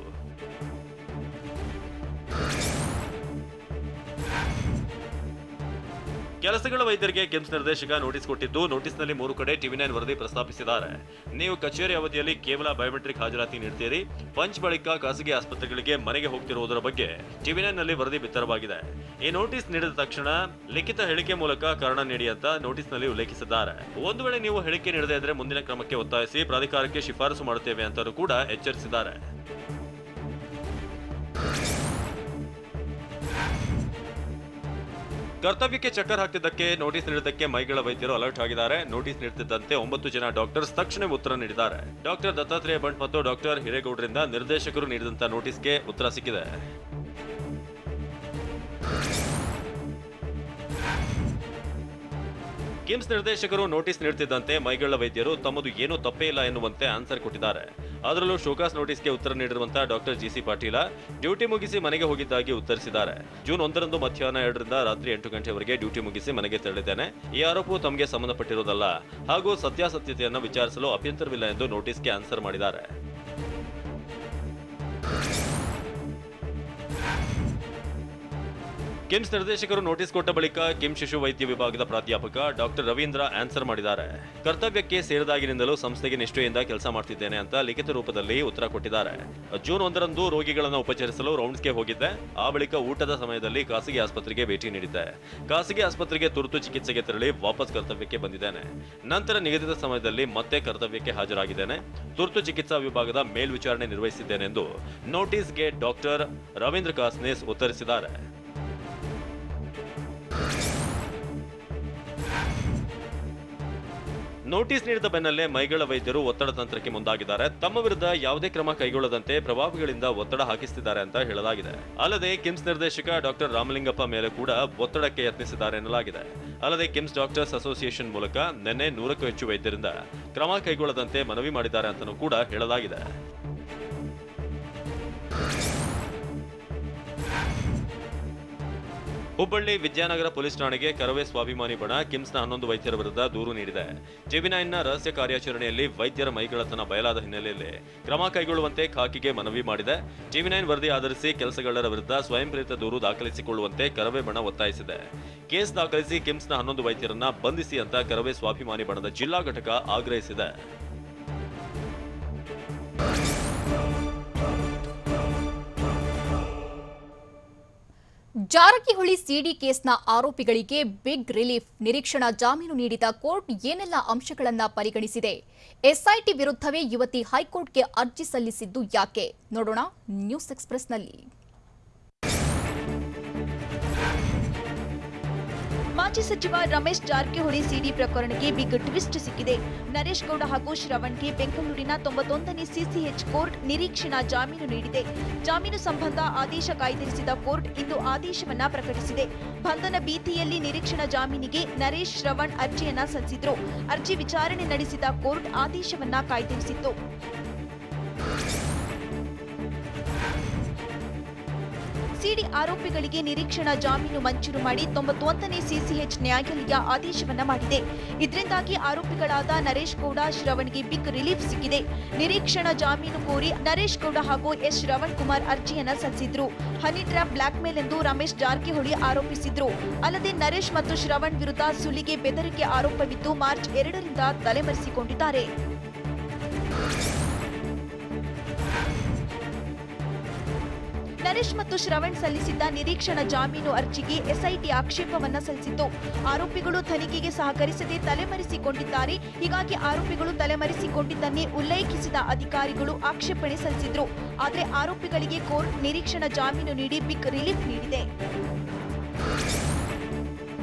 ಕೆಲಸಗಳ ವೈದ್ಯರಿಗೆ ಕಿಮ್ಸ್ ನಿರ್ದೇಶಕ ನೋಟಿಸ್ ಕೊಟ್ಟಿದ್ದು ನೋಟಿಸ್ನಲ್ಲಿ 3 ಕಡೆ ಟಿವಿ9 ವರದಿ ಪ್ರಸ್ತಾಪಿಸಿದ್ದಾರೆ. ನೀವು ಕಚೇರಿ ಅವಧಿಯಲ್ಲಿ ಕೇವಲ ಬಯೋಮೆಟ್ರಿಕ್ ಹಾಜರಾತಿ ನೀಡ್ತೀರಿ. ಪಂಚ್ ಬಳಿಕ ಖಾಸಗಿ ಆಸ್ಪತ್ರೆಗಳಿಗೆ ಮನೆಗೆ ಹೋಗ್ತಿರುವುದರ ಬಗ್ಗೆ ಟಿವಿ9 ನಲ್ಲಿ ವರದಿ ಬಿತ್ತರವಾಗಿದೆ. ಈ ನೋಟಿಸ್ ನೀಡಿದ ತಕ್ಷಣ ಲಿಖಿತ ಹೇಳಿಕೆ ಮೂಲಕ ಕಾರಣ ನೀಡಿ ಅಂತ ನೋಟಿಸ್ನಲ್ಲಿ ಉಲ್ಲೇಖಿಸಿದ್ದಾರೆ. ಒಂದು ವೇಳೆ ನೀವು ಹೇಳಿಕೆ ನೀಡದೇ ಇದ್ರೆ ಮುಂದಿನ ಕ್ರಮಕ್ಕೆ ಒತ್ತಾಯಿಸಿ ಪ್ರಾಧಿಕಾರಕ್ಕೆ ಶಿಫಾರಸು ಮಾಡುತ್ತೇವೆ ಅಂತಲೂ ಕೂಡ ಎಚ್ಚರಿಸಿದ್ದಾರೆ. ಕರ್ತವ್ಯಕ್ಕೆ ಚಕ್ಕರ್ ಹಾಕ್ತಿದ್ದಕ್ಕೆ ನೋಟಿಸ್ ನೀಡಿದ್ದಕ್ಕೆ ಮೈಗಳ್ಳ ವೈದ್ಯರು ಅಲರ್ಟ್ ಆಗಿದ್ದಾರೆ. ನೋಟಿಸ್ ನೀಡುತ್ತಿದ್ದಂತೆ 9 ಜನ ಡಾಕ್ಟರ್ಸ್ ತಕ್ಷಣ ಉತ್ತರ ನೀಡಿದ್ದಾರೆ. ಡಾಕ್ಟರ್ ದತ್ತಾತ್ರೇಯ ಬಂಟ್ ಮತ್ತು ಡಾಕ್ಟರ್ ಹಿರೇಗೌಡರಿಂದ ನಿರ್ದೇಶಕರು ನೀಡಿದಂತ ನೋಟಿಸ್ಗೆ ಉತ್ತರ ಸಿಕ್ಕಿದೆ. ಕಿಮ್ಸ್ ನಿರ್ದೇಶಕರು ನೋಟಿಸ್ ನೀಡುತ್ತಿದ್ದಂತೆ ಮೈಗಳ್ಳ ವೈದ್ಯರು ತಮ್ಮದು ಏನೂ ತಪ್ಪೇ ಇಲ್ಲ ಎನ್ನುವಂತೆ ಆನ್ಸರ್ ಕೊಟ್ಟಿದ್ದಾರೆ. ಅದರಲ್ಲೂ ಶೋಕಾಸ್ ನೋಟಿಸ್ಗೆ ಉತ್ತರ ನೀಡಿರುವಂತಹ ಡಾಕ್ಟರ್ ಜಿಸಿ ಪಾಟೀಲ ಡ್ಯೂಟಿ ಮುಗಿಸಿ ಮನೆಗೆ ಹೋಗಿದ್ದಾಗಿ ಉತ್ತರಿಸಿದ್ದಾರೆ. ಜೂನ್ 1ರಂದು ಮಧ್ಯಾಹ್ನ 2ರಿಂದ ರಾತ್ರಿ 8 ಗಂಟೆವರೆಗೆ ಡ್ಯೂಟಿ ಮುಗಿಸಿ ಮನೆಗೆ ತೆರಳಿದ್ದೇನೆ. ಈ ಆರೋಪವು ತಮಗೆ ಸಂಬಂಧಪಟ್ಟಿರುವುದಲ್ಲ ಹಾಗೂ ಸತ್ಯಾಸತ್ಯತೆಯನ್ನು ವಿಚಾರಿಸಲು ಅಭ್ಯಂತರವಿಲ್ಲ ಎಂದು ನೋಟಿಸ್ಗೆ ಆನ್ಸರ್ ಮಾಡಿದ್ದಾರೆ. ಕಿಮ್ಸ್ ನಿರ್ದೇಶಕರು ನೋಟಿಸ್ ಕೊಟ್ಟ ಬಳಿಕ ಕಿಮ್ಸ್ ಶಿಶು ವೈದ್ಯ ವಿಭಾಗದ ಪ್ರಾಧ್ಯಾಪಕ ಡಾಕ್ಟರ್ ರವೀಂದ್ರ ಆನ್ಸರ್ ಮಾಡಿದ್ದಾರೆ. ಕರ್ತವ್ಯಕ್ಕೆ ಸೇರಿದಾಗಿನಿಂದಲೂ ಸಂಸ್ಥೆಗೆ ನಿಷ್ಠೆಯಿಂದ ಕೆಲಸ ಮಾಡ್ತಿದ್ದೇನೆ ಅಂತ ಲಿಖಿತ ರೂಪದಲ್ಲಿ ಉತ್ತರ ಕೊಟ್ಟಿದ್ದಾರೆ. ಜೂನ್ 1ರಂದು ರೋಗಿಗಳನ್ನು ಉಪಚರಿಸಲು ರೌಂಡ್ಸ್ಗೆ ಹೋಗಿದ್ದೆ. ಆ ಬಳಿಕ ಊಟದ ಸಮಯದಲ್ಲಿ ಖಾಸಗಿ ಆಸ್ಪತ್ರೆಗೆ ಭೇಟಿ ನೀಡಿದ್ದೆ. ಖಾಸಗಿ ಆಸ್ಪತ್ರೆಗೆ ತುರ್ತು ಚಿಕಿತ್ಸೆಗೆ ತೆರಳಿ ವಾಪಸ್ ಕರ್ತವ್ಯಕ್ಕೆ ಬಂದಿದ್ದೇನೆ. ನಂತರ ನಿಗದಿತ ಸಮಯದಲ್ಲಿ ಮತ್ತೆ ಕರ್ತವ್ಯಕ್ಕೆ ಹಾಜರಾಗಿದ್ದೇನೆ. ತುರ್ತು ಚಿಕಿತ್ಸಾ ವಿಭಾಗದ ಮೇಲ್ವಿಚಾರಣೆ ನಿರ್ವಹಿಸಿದ್ದೇನೆ ಎಂದು ನೋಟಿಸ್ಗೆ ಡಾಕ್ಟರ್ ರವೀಂದ್ರ ಕಾಸ್ನೇಸ್ ಉತ್ತರಿಸಿದ್ದಾರೆ. ನೋಟಿಸ್ ನೀಡಿದ ಬೆನ್ನಲ್ಲೇ ಮೈಗಳ್ಳ ವೈದ್ಯರು ಒತ್ತಡ ತಂತ್ರಕ್ಕೆ ಮುಂದಾಗಿದ್ದಾರೆ. ತಮ್ಮ ವಿರುದ್ಧ ಯಾವುದೇ ಕ್ರಮ ಕೈಗೊಳ್ಳದಂತೆ ಪ್ರಭಾವಿಗಳಿಂದ ಒತ್ತಡ ಹಾಕಿಸುತ್ತಿದ್ದಾರೆ ಅಂತ ಹೇಳಲಾಗಿದೆ. ಅಲ್ಲದೆ ಕಿಮ್ಸ್ ನಿರ್ದೇಶಕ ಡಾಕ್ಟರ್ ರಾಮಲಿಂಗಪ್ಪ ಮೇಲೆ ಕೂಡ ಒತ್ತಡಕ್ಕೆ ಯತ್ನಿಸಿದ್ದಾರೆ ಎನ್ನಲಾಗಿದೆ. ಅಲ್ಲದೆ ಕಿಮ್ಸ್ ಡಾಕ್ಟರ್ಸ್ ಅಸೋಸಿಯೇಷನ್ ಮೂಲಕ ನಿನ್ನೆ 100ಕ್ಕೂ ಹೆಚ್ಚು ವೈದ್ಯರಿಂದ ಕ್ರಮ ಕೈಗೊಳ್ಳದಂತೆ ಮನವಿ ಮಾಡಿದ್ದಾರೆ ಅಂತಲೂ ಕೂಡ ಹೇಳಲಾಗಿದೆ. ಹುಬ್ಬಳ್ಳಿ ವಿದ್ಯಾನಗರ ಪೊಲೀಸ್ ಠಾಣೆಗೆ ಕರವೇ ಸ್ವಾಭಿಮಾನಿ ಬಣ ಕಿಮ್ಸ್ನ 11 ವೈದ್ಯರ ವಿರುದ್ಧ ದೂರು ನೀಡಿದೆ. ಟಿವಿ9ನ ರಹಸ್ಯ ಕಾರ್ಯಾಚರಣೆಯಲ್ಲಿ ವೈದ್ಯರ ಮೈಗಳ್ಳತನ ಬಯಲಾದ ಹಿನ್ನೆಲೆಯಲ್ಲಿ ಕ್ರಮ ಕೈಗೊಳ್ಳುವಂತೆ ಖಾಕಿಗೆ ಮನವಿ ಮಾಡಿದೆ. ಟಿವಿ9 ವರದಿ ಆಧರಿಸಿ ಕೆಲಸಗಾರರ ವಿರುದ್ಧ ಸ್ವಯಂ ಪ್ರೇರಿತ ದೂರು ದಾಖಲಿಸಿಕೊಳ್ಳುವಂತೆ ಕರವೇ ಬಣ ಒತ್ತಾಯಿಸಿದೆ. ಕೇಸ್ ದಾಖಲಿಸಿ ಕಿಮ್ಸ್ನ 11 ವೈದ್ಯರನ್ನ ಬಂಧಿಸಿ ಅಂತ ಕರವೇ ಸ್ವಾಭಿಮಾನಿ ಬಣದ ಜಿಲ್ಲಾ ಘಟಕ ಆಗ್ರಹಿಸಿದೆ. ಜಾರಕಿಹೊಳಿ ಸಿಡಿ ಕೇಸ್ನ ಆರೋಪಿಗಳಿಗೆ ಬಿಗ್ ರಿಲೀಫ್. ನಿರೀಕ್ಷಣಾ ಜಾಮೀನು ನೀಡಿದ ಕೋರ್ಟ್ ಏನೆಲ್ಲ ಅಂಶಗಳನ್ನು ಪರಿಗಣಿಸಿದೆ? ಎಸ್ಐಟಿ ವಿರುದ್ಧವೇ ಯುವತಿ ಹೈಕೋರ್ಟ್ಗೆ ಅರ್ಜಿ ಸಲ್ಲಿಸಿದ್ದು ಯಾಕೆ? ನೋಡೋಣ ನ್ಯೂಸ್ ಎಕ್ಸ್‌ಪ್ರೆಸ್‌ನಲ್ಲಿ. ಮಾಜಿ ಸಚಿವ ರಮೇಶ್ ಜಾರಕಿಹೊಳಿ ಸಿಡಿ ಪ್ರಕರಣಕ್ಕೆ ಬಿಗ್ ಟ್ವಿಸ್ಟ್ ಸಿಕ್ಕಿದೆ. ನರೇಶ್ ಗೌಡ ಹಾಗೂ ಶ್ರವಣ್ಗೆ ಬೆಂಗಳೂರಿನ 91ನೇ ಸಿಸಿಎಚ್ ಕೋರ್ಟ್ ನಿರೀಕ್ಷಣಾ ಜಾಮೀನು ನೀಡಿದೆ. ಜಾಮೀನು ಸಂಬಂಧ ಆದೇಶ ಕಾಯ್ದಿರಿಸಿದ ಕೋರ್ಟ್ ಇಂದು ಆದೇಶವನ್ನ ಪ್ರಕಟಿಸಿದೆ. ಬಂಧನ ಭೀತಿಯಲ್ಲಿ ನಿರೀಕ್ಷಣಾ ಜಾಮೀನಿಗೆ ನರೇಶ್, ಶ್ರವಣ್ ಅರ್ಜಿಯನ್ನ ಸಲ್ಲಿಸಿದ್ರು. ಅರ್ಜಿ ವಿಚಾರಣೆ ನಡೆಸಿದ ಕೋರ್ಟ್ ಆದೇಶವನ್ನ ಕಾಯ್ದಿರಿಸಿತ್ತು. ಸಿಡಿ ಆರೋಪಿಗಳಿಗೆ ನಿರೀಕ್ಷಣಾ ಜಾಮೀನು ಮಂಜೂರು ಮಾಡಿ 91ನೇ ಸಿಸಿಎಚ್ ನ್ಯಾಯಾಲಯ ಆದೇಶವನ್ನ ಮಾಡಿದೆ. ಇದರಿಂದಾಗಿ ಆರೋಪಿಗಳಾದ ನರೇಶ್ ಗೌಡ, ಶ್ರವಣ್ಗೆ ಬಿಗ್ ರಿಲೀಫ್ ಸಿಕ್ಕಿದೆ. ನಿರೀಕ್ಷಣಾ ಜಾಮೀನು ಕೋರಿ ನರೇಶ್ ಗೌಡ ಹಾಗೂ ಎಸ್ ಶ್ರವಣ್ ಕುಮಾರ್ ಅರ್ಜಿಯನ್ನ ಸಲ್ಲಿಸಿದ್ರು. ಹನಿ ಟ್ರ್ಯಾಪ್ ಬ್ಲಾಕ್ ಮೇಲ್ ಎಂದು ರಮೇಶ್ ಜಾರಕಿಹೊಳಿ ಆರೋಪಿಸಿದ್ರು. ಅಲ್ಲದೆ ನರೇಶ್ ಮತ್ತು ಶ್ರವಣ್ ವಿರುದ್ಧ ಸುಲಿಗೆ, ಬೆದರಿಕೆ ಆರೋಪವಿದ್ದು ಮಾರ್ಚ್ 2ರಿಂದ ತಲೆಮರೆಸಿಕೊಂಡಿದ್ದಾರೆ. ನರೇಶ್ ಮತ್ತು ಶ್ರವಣ್ ಸಲ್ಲಿಸಿದ್ದ ನಿರೀಕ್ಷಣಾ ಜಾಮೀನು ಅರ್ಜಿಗೆ ಎಸ್ಐಟಿ ಆಕ್ಷೇಪವನ್ನ ಸಲ್ಲಿಸಿತ್ತು. ಆರೋಪಿಗಳು ತನಿಖೆಗೆ ಸಹಕರಿಸದೆ ತಲೆಮರೆಸಿಕೊಂಡಿದ್ದಾರೆ. ಹೀಗಾಗಿ ಆರೋಪಿಗಳು ತಲೆಮರೆಸಿಕೊಂಡಿದ್ದನ್ನೇ ಉಲ್ಲೇಖಿಸಿದ ಅಧಿಕಾರಿಗಳು ಆಕ್ಷೇಪಣೆ ಸಲ್ಲಿಸಿದ್ರು. ಆದರೆ ಆರೋಪಿಗಳಿಗೆ ಕೋರ್ಟ್ ನಿರೀಕ್ಷಣಾ ಜಾಮೀನು ನೀಡಿ ಬಿಗ್ ರಿಲೀಫ್ ನೀಡಿದೆ.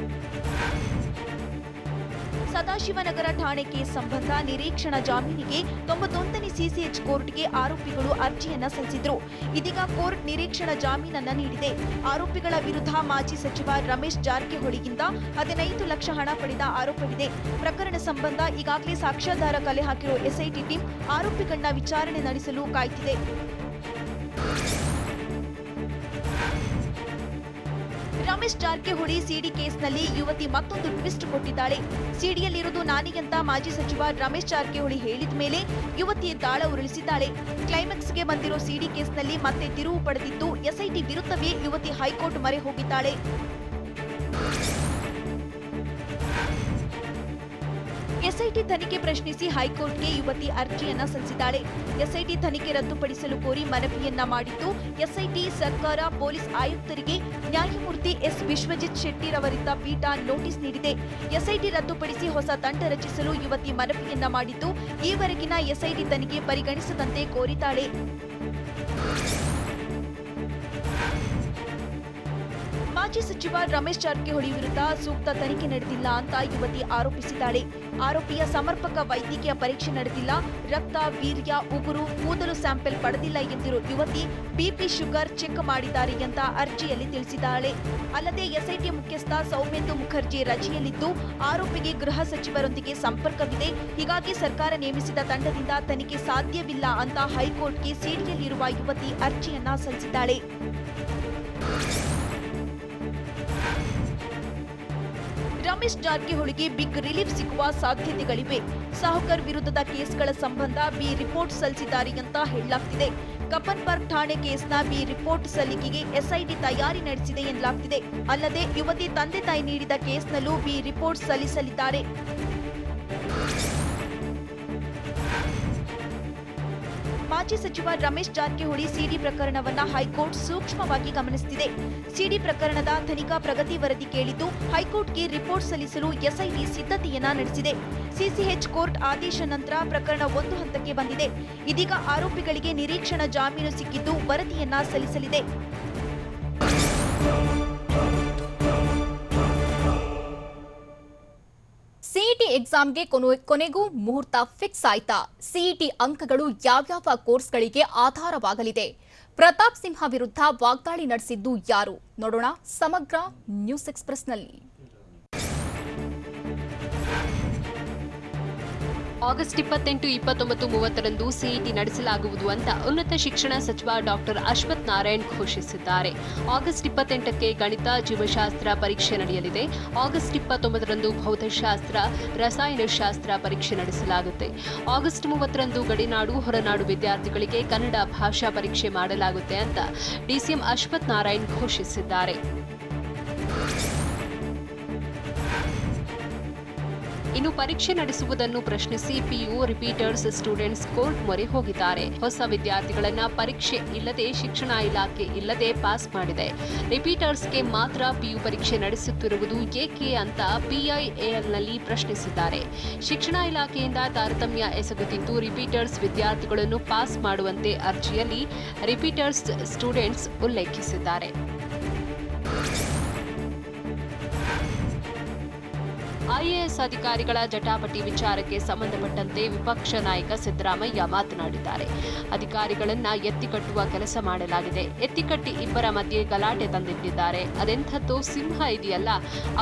ಸದಾಶಿವನಗರ ಠಾಣೆ ಕೇಸ್ ಸಂಬಂಧ ನಿರೀಕ್ಷಣಾ ಜಾಮೀನಿಗೆ 91ನೇ ಸಿಸಿಎಚ್ ಕೋರ್ಟ್ಗೆ ಆರೋಪಿಗಳು ಅರ್ಜಿಯನ್ನ ಸಲ್ಲಿಸಿದ್ರು. ಇದೀಗ ಕೋರ್ಟ್ ನಿರೀಕ್ಷಣಾ ಜಾಮೀನನ್ನ ನೀಡಿದೆ. ಆರೋಪಿಗಳ ವಿರುದ್ಧ ಮಾಜಿ ಸಚಿವ ರಮೇಶ್ ಜಾರಕಿಹೊಳಿಗಿಂತ 15 ಲಕ್ಷ ಹಣ ಪಡೆದ ಆರೋಪವಿದೆ. ಪ್ರಕರಣ ಸಂಬಂಧ ಈಗಾಗಲೇ ಸಾಕ್ಷ್ಯಾಧಾರ ಕಲೆ ಹಾಕಿರುವ ಎಸ್ಐಟಿ ಟೀಮ್ ಆರೋಪಿಗಳನ್ನ ವಿಚಾರಣೆ ನಡೆಸಲು ಕಾಯ್ತಿದೆ. ರಮೇಶ್ ಜಾರಕಿಹೊಳಿ ಸಿಡಿ ಕೇಸ್ನಲ್ಲಿ ಯುವತಿ ಮತ್ತೊಂದು ಟ್ವಿಸ್ಟ್ ಕೊಟ್ಟಿದ್ದಾಳೆ. ಸಿಡಿಯಲ್ಲಿರುವುದು ನಾನೇ ಅಂತ ಮಾಜಿ ಸಚಿವ ರಮೇಶ್ ಜಾರಕಿಹೊಳಿ ಹೇಳಿದ ಮೇಲೆ ಯುವತಿ ದಾಳ ಉರುಳಿಸಿದ್ದಾಳೆ. ಕ್ಲೈಮ್ಯಾಕ್ಸ್ಗೆ ಬಂದಿರೋ ಸಿಡಿ ಕೇಸ್ನಲ್ಲಿ ಮತ್ತೆ ತಿರುವು ಪಡೆದಿದ್ದು ಎಸ್ಐಟಿ ವಿರುದ್ಧವೇ ಯುವತಿ ಹೈಕೋರ್ಟ್ ಮೊರೆ ಹೋಗಿದ್ದಾಳೆ. ಎಸ್ಐಟಿ ತನಿಖೆ ಪ್ರಶ್ನಿಸಿ ಹೈಕೋರ್ಟ್ಗೆ ಯುವತಿ ಅರ್ಜಿಯನ್ನ ಸಲ್ಲಿಸಿದ್ದಾಳೆ. ಎಸ್ಐಟಿ ತನಿಖೆ ರದ್ದುಪಡಿಸಲು ಕೋರಿ ಮನವಿಯನ್ನ ಮಾಡಿದ್ದು ಎಸ್ಐಟಿ, ಸರ್ಕಾರ, ಪೊಲೀಸ್ ಆಯುಕ್ತರಿಗೆ ನ್ಯಾಯಮೂರ್ತಿ ಎಸ್ ವಿಶ್ವಜಿತ್ ಶೆಟ್ಟಿರವರಿದ್ದ ಪೀಠ ನೋಟಿಸ್ ನೀಡಿದೆ. ಎಸ್ಐಟಿ ರದ್ದುಪಡಿಸಿ ಹೊಸ ತಂಡ ರಚಿಸಲು ಯುವತಿ ಮನವಿಯನ್ನ ಮಾಡಿದ್ದು ಈವರೆಗಿನ ಎಸ್ಐಟಿ ತನಿಖೆ ಪರಿಗಣಿಸದಂತೆ ಕೋರಿದ್ದಾಳೆ. ಮಾಜಿ ಸಚಿವ ರಮೇಶ್ ಜಾರಕಿಹೊಳಿ ವಿರುದ್ಧ ಸೂಕ್ತ ತನಿಖೆ ನಡೆದಿಲ್ಲ ಅಂತ ಯುವತಿ ಆರೋಪಿಸಿದ್ದಾಳೆ. ಆರೋಪಿಯ ಸಮರ್ಪಕ ವೈದ್ಯಕೀಯ ಪರೀಕ್ಷೆ ನಡೆದಿಲ್ಲ, ರಕ್ತ, ವೀರ್ಯ, ಉಗುರು, ಕೂದಲು ಸ್ಯಾಂಪಲ್ ಪಡೆದಿಲ್ಲ ಎಂದಿರುವ ಯುವತಿ ಬಿಪಿ, ಶುಗರ್ ಚೆಕ್ ಮಾಡಿದ್ದಾರೆ ಅಂತ ಅರ್ಜಿಯಲ್ಲಿ ತಿಳಿಸಿದ್ದಾಳೆ. ಅಲ್ಲದೆ ಎಸ್ಐಟಿ ಮುಖ್ಯಸ್ಥ ಸೌಮೇಂದು ಮುಖರ್ಜಿ ರಜೆಯಲ್ಲಿದ್ದು ಆರೋಪಿಗೆ ಗೃಹ ಸಚಿವರೊಂದಿಗೆ ಸಂಪರ್ಕವಿದೆ, ಹೀಗಾಗಿ ಸರ್ಕಾರ ನೇಮಿಸಿದ ತಂಡದಿಂದ ತನಿಖೆ ಸಾಧ್ಯವಿಲ್ಲ ಅಂತ ಹೈಕೋರ್ಟ್ಗೆ ಸಿಡಿಯಲ್ಲಿರುವ ಯುವತಿ ಅರ್ಜಿಯನ್ನ ಸಲ್ಲಿಸಿದ್ದಾಳೆ. ರಮೇಶ್ ಜಾರಕಿಹೊಳಿಗೆ ಬಿಗ್ ರಿಲೀಫ್ ಸಿಗುವ ಸಾಧ್ಯತೆಗಳಿವೆ. ಸಾಹುಕರ್ ವಿರುದ್ಧದ ಕೇಸ್ಗಳ ಸಂಬಂಧ ಬಿ ರಿಪೋರ್ಟ್ ಸಲ್ಲಿಸಿದ್ದಾರೆ ಅಂತ ಹೇಳಲಾಗ್ತಿದೆ. ಕಬ್ಬನ್ ಪಾರ್ಕ್ ಠಾಣೆ ಕೇಸ್ನ ಬಿ ರಿಪೋರ್ಟ್ ಸಲ್ಲಿಕೆಗೆ ಎಸ್ಐಟಿ ತಯಾರಿ ನಡೆಸಿದೆ ಎನ್ನಲಾಗ್ತಿದೆ. ಅಲ್ಲದೆ ಯುವತಿ ತಂದೆ ತಾಯಿ ನೀಡಿದ ಕೇಸ್ನಲ್ಲೂ ಬಿ ರಿಪೋರ್ಟ್ ಸಲ್ಲಿಸಲಿದ್ದಾರೆ. ಮಾಜಿ ಸಚಿವ ರಮೇಶ್ ಜಾರಕಿಹೊಳಿ ಸಿಡಿ ಪ್ರಕರಣವನ್ನ ಹೈಕೋರ್ಟ್ ಸೂಕ್ಷ್ಮವಾಗಿ ಗಮನಿಸುತ್ತಿದೆ. ಸಿಡಿ ಪ್ರಕರಣದ ತನಿಖಾ ಪ್ರಗತಿ ವರದಿ ಕೇಳಿದ್ದು ಹೈಕೋರ್ಟ್ಗೆ ರಿಪೋರ್ಟ್ ಸಲ್ಲಿಸಲು ಎಸ್ಐಟಿ ಸಿದ್ಧತೆಯನ್ನ ನಡೆಸಿದೆ. ಸಿಸಿಎಚ್ ಕೋರ್ಟ್ ಆದೇಶ ನಂತರ ಪ್ರಕರಣ ಒಂದು ಹಂತಕ್ಕೆ ಬಂದಿದೆ. ಇದೀಗ ಆರೋಪಿಗಳಿಗೆ ನಿರೀಕ್ಷಣಾ ಜಾಮೀನು ಸಿಕ್ಕಿದ್ದು ವರದಿಯನ್ನ ಸಲ್ಲಿಸಲಿದೆ. ಸಿಇಟಿ ಎಕ್ಸಾಮ್ಗೆ ಕೊನೆಗೂ ಮುಹೂರ್ತ ಫಿಕ್ಸ್ ಆಯ್ತಾ? ಸಿಇಟಿ ಅಂಕಗಳು ಯಾವ್ಯಾವ ಕೋರ್ಸ್ಗಳಿಗೆ ಆಧಾರವಾಗಲಿದೆ? ಪ್ರತಾಪ್ ಸಿಂಹ ವಿರುದ್ಧ ವಾಗ್ದಾಳಿ ನಡೆಸಿದ್ದು ಯಾರು? ನೋಡೋಣ ಸಮಗ್ರ ನ್ಯೂಸ್ ಎಕ್ಸ್‌ಪ್ರೆಸ್‌ನಲ್ಲಿ. ಆಗಸ್ಟ್ 28, 29, 30ರಂದು ಸಿಇಟಿ ನಡೆಸಲಾಗುವುದು ಅಂತ ಉನ್ನತ ಶಿಕ್ಷಣ ಸಚಿವ ಡಾಕ್ಟರ್ ಅಶ್ವಥ್ ನಾರಾಯಣ್ ಘೋಷಿಸಿದ್ದಾರೆ. ಆಗಸ್ಟ್ 28ಕ್ಕೆ ಗಣಿತ, ಜೀವಶಾಸ್ತ್ರ ಪರೀಕ್ಷೆ ನಡೆಯಲಿದೆ. ಆಗಸ್ಟ್ 29ರಂದು ಭೌತಶಾಸ್ತ್ರ, ರಸಾಯನಶಾಸ್ತ್ರ ಪರೀಕ್ಷೆ ನಡೆಸಲಾಗುತ್ತೆ. ಆಗಸ್ಟ್ 30ರಂದು ಗಡಿನಾಡು, ಹೊರನಾಡು ವಿದ್ಯಾರ್ಥಿಗಳಿಗೆ ಕನ್ನಡ ಭಾಷಾ ಪರೀಕ್ಷೆ ಮಾಡಲಾಗುತ್ತೆ ಅಂತ ಡಿಸಿಎಂ ಅಶ್ವಥ್ ನಾರಾಯಣ್ ಘೋಷಿಸಿದ್ದಾರೆ. ಇನ್ನು ಪರೀಕ್ಷೆ ನಡೆಸುವುದನ್ನು ಪ್ರಶ್ನಿಸಿ ಪಿಯು ರಿಪೀಟರ್ಸ್ ಸ್ಟೂಡೆಂಟ್ಸ್ ಕೋರ್ಟ್ ಮೊರೆ ಹೋಗಿದ್ದಾರೆ. ಹೊಸ ವಿದ್ಯಾರ್ಥಿಗಳನ್ನ ಪರೀಕ್ಷೆ ಇಲ್ಲದೆ ಶಿಕ್ಷಣ ಇಲಾಖೆ ಇಲ್ಲದೆ ಪಾಸ್ ಮಾಡಿದೆ. ರಿಪೀಟರ್ಸ್ಗೆ ಮಾತ್ರ ಪಿಯು ಪರೀಕ್ಷೆ ನಡೆಸುತ್ತಿರುವುದು ಏಕೆ ಅಂತ ಪಿಐಎಲ್ನಲ್ಲಿ ಪ್ರಶ್ನಿಸಿದ್ದಾರೆ. ಶಿಕ್ಷಣ ಇಲಾಖೆಯಿಂದ ತಾರತಮ್ಯ ಎಸಗುತ್ತಿದ್ದು ರಿಪೀಟರ್ಸ್ ವಿದ್ಯಾರ್ಥಿಗಳನ್ನು ಪಾಸ್ ಮಾಡುವಂತೆ ಅರ್ಜಿಯಲ್ಲಿ ರಿಪೀಟರ್ಸ್ ಸ್ಟೂಡೆಂಟ್ಸ್ ಉಲ್ಲೇಖಿಸಿದ್ದಾರೆ. ಐಎಎಸ್ ಅಧಿಕಾರಿಗಳ ಜಟಾಪಟಿ ವಿಚಾರಕ್ಕೆ ಸಂಬಂಧಪಟ್ಟಂತೆ ವಿಪಕ್ಷ ನಾಯಕ ಸಿದ್ದರಾಮಯ್ಯ ಮಾತನಾಡಿದ್ದಾರೆ. ಅಧಿಕಾರಿಗಳನ್ನ ಎತ್ತಿಕಟ್ಟುವ ಕೆಲಸ ಮಾಡಲಾಗಿದೆ. ಎತ್ತಿಕಟ್ಟಿ ಇಬ್ಬರ ಮಧ್ಯೆ ಗಲಾಟೆ ತಂದಿಟ್ಟಿದ್ದಾರೆ. ಅದೆಂಥದ್ದು ಸಿಂಹ ಇದೆಯಲ್ಲ,